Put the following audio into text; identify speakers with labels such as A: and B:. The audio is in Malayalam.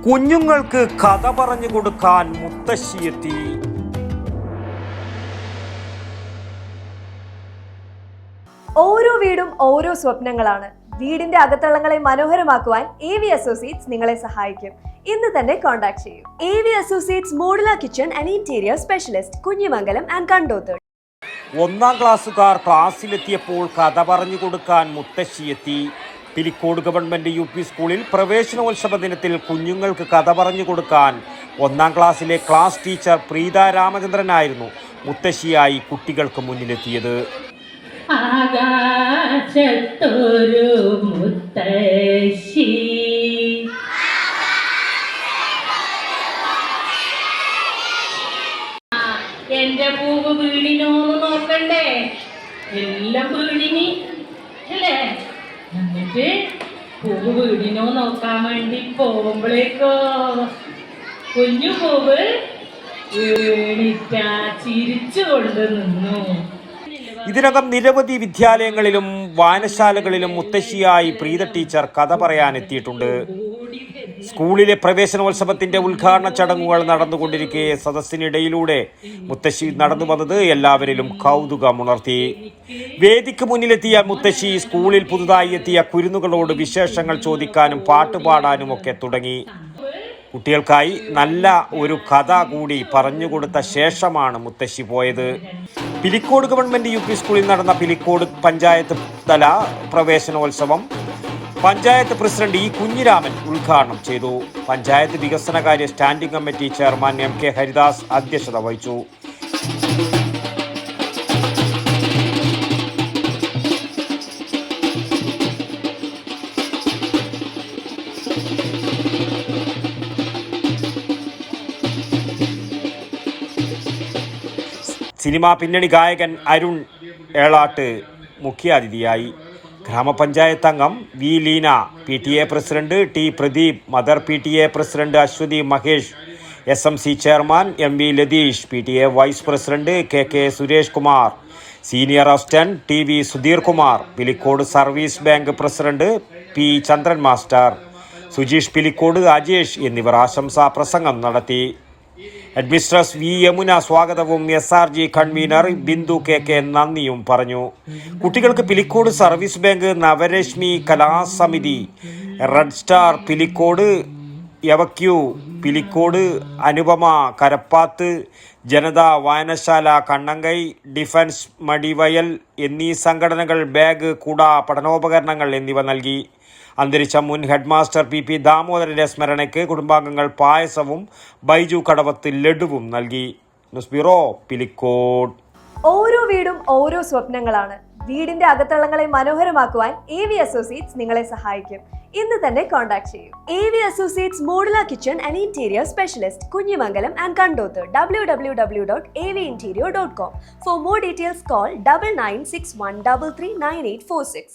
A: കുഞ്ഞുങ്ങൾക്ക് കഥ പറഞ്ഞു കൊടുക്കാൻ മുത്തശ്ശിയെത്തി.
B: ഓരോ വീടും ഓരോ സ്വപ്നങ്ങളാണ്. വീടിന്റെ അകത്തളങ്ങളെ മനോഹരമാക്കുവാൻ AV അസോസിയേറ്റ്സ് നിങ്ങളെ സഹായിക്കും. ഇന്ന് തന്നെ കോൺടാക്ട് ചെയ്യൂ. AV associates modular kitchen and interior specialist, Kunhimangalam and Kandothur.
A: 1ാം ക്ലാസ്സുകാർ ക്ലാസ്സിലെത്തിയപ്പോൾ കഥ പറഞ്ഞു കൊടുക്കാൻ മുത്തശ്ശിയെത്തി. പിലിക്കോട് ഗവൺമെന്റ് UP സ്കൂളിൽ പ്രവേശനോത്സവ ദിനത്തിൽ കുഞ്ഞുങ്ങൾക്ക് കഥ പറഞ്ഞു കൊടുക്കാൻ 1ാം ക്ലാസ്സിലെ ക്ലാസ് ടീച്ചർ പ്രീത രാമചന്ദ്രനായിരുന്നു മുത്തശ്ശിയായി കുട്ടികൾക്ക് മുന്നിലെത്തിയത്.
C: ആകാശത്തൊരു മുത്തശ്ശി, എന്റെ പൂവ് വീടിനോന്ന് നോക്കണ്ടേ? എല്ലാം വീടിനി അല്ലേ? എന്നിട്ട് പൂവ് വീടിനോ നോക്കാൻ വേണ്ടി പോകുമ്പോഴേക്കോ കുഞ്ഞു പൂവ് വീണിട്ട ചിരിച്ചുകൊണ്ട് നിന്നു.
A: ഇതിനകം നിരവധി വിദ്യാലയങ്ങളിലും വായനശാലകളിലും മുത്തശ്ശിയായി പ്രീത ടീച്ചർ കഥ പറയാനെത്തിയിട്ടുണ്ട്. സ്കൂളിലെ പ്രവേശനോത്സവത്തിന്റെ ഉദ്ഘാടന ചടങ്ങുകൾ നടന്നുകൊണ്ടിരിക്കെ സദസ്സിനിടയിലൂടെ മുത്തശ്ശി നടന്നു വന്നത് എല്ലാവരിലും കൗതുകമുണർത്തി. വേദിക്ക് മുന്നിലെത്തിയ മുത്തശ്ശി സ്കൂളിൽ പുതുതായി എത്തിയ കുരുന്നുകളോട് വിശേഷങ്ങൾ ചോദിക്കാനും പാട്ടുപാടാനും ഒക്കെ തുടങ്ങി. കുട്ടികൾക്കായി നല്ല ഒരു കഥ കൂടി പറഞ്ഞുകൊടുത്ത ശേഷമാണ് മുത്തശ്ശി പോയത്. പിലിക്കോട് ഗവൺമെന്റ് UP സ്കൂളിൽ നടന്ന പിലിക്കോട് പഞ്ചായത്ത് തല പ്രവേശനോത്സവം പഞ്ചായത്ത് പ്രസിഡന്റ് കുഞ്ഞിരാമൻ ഉദ്ഘാടനം ചെയ്തു. പഞ്ചായത്ത് വികസനകാര്യ standing committee chairman MK Haridas അധ്യക്ഷത വഹിച്ചു. സിനിമാ പിന്നണി ഗായകൻ അരുൺ ഏളാട്ട് മുഖ്യാതിഥിയായി. ഗ്രാമപഞ്ചായത്ത് അംഗം V Leena, PTA president T Pradeep, mother PTA president Aswathy Mahesh, SMC chairman MV Latheesh, PTA vice president KK Suresh Kumar, senior assistant TV Sudheer Kumar, Pilicode service bank president P Chandran master, Sujeesh Pilicode, Ajesh എന്നിവർ ആശംസാ പ്രസംഗം നടത്തി. അഡ്മിനിസ്ട്രേറ്റർ V യമുന സ്വാഗതവും SRG കൺവീനർ ബിന്ദു KK നന്ദിയും പറഞ്ഞു. കുട്ടികൾക്ക് Pilicode service bank, Navarashmi Kalasamithi, red star Pilicode, യവക്യു പിലിക്കോട്, അനുപമ കരപ്പാത്ത്, ജനതാ വായനശാല കണ്ണങ്കൈ, ഡിഫൻസ് മടിവയൽ എന്നീ സംഘടനകൾ ബാഗ്, കുട, പഠനോപകരണങ്ങൾ എന്നിവ നൽകി. അന്തരിച്ച മുൻ ഹെഡ്മാസ്റ്റർ PP ദാമോദരന്റെ സ്മരണയ്ക്ക് കുടുംബാംഗങ്ങൾ പായസവും ബൈജു കടവത്ത് ലഡുവും നൽകി. News bureau, Pilicode.
B: ഓരോ വീടും ഓരോ സ്വപ്നങ്ങളാണ്. വീടിന്റെ അകത്തളങ്ങളെ മനോഹരമാക്കുവാൻ AV അസോസിയേറ്റ്സ് നിങ്ങളെ സഹായിക്കും. ഇന്ന് തന്നെ കോൺടാക്ട് ചെയ്യൂ. AV associates modular kitchen and interior specialist, Kunhimangalam and Kandothur. www.avinterior.com. For more details, call 9961339846.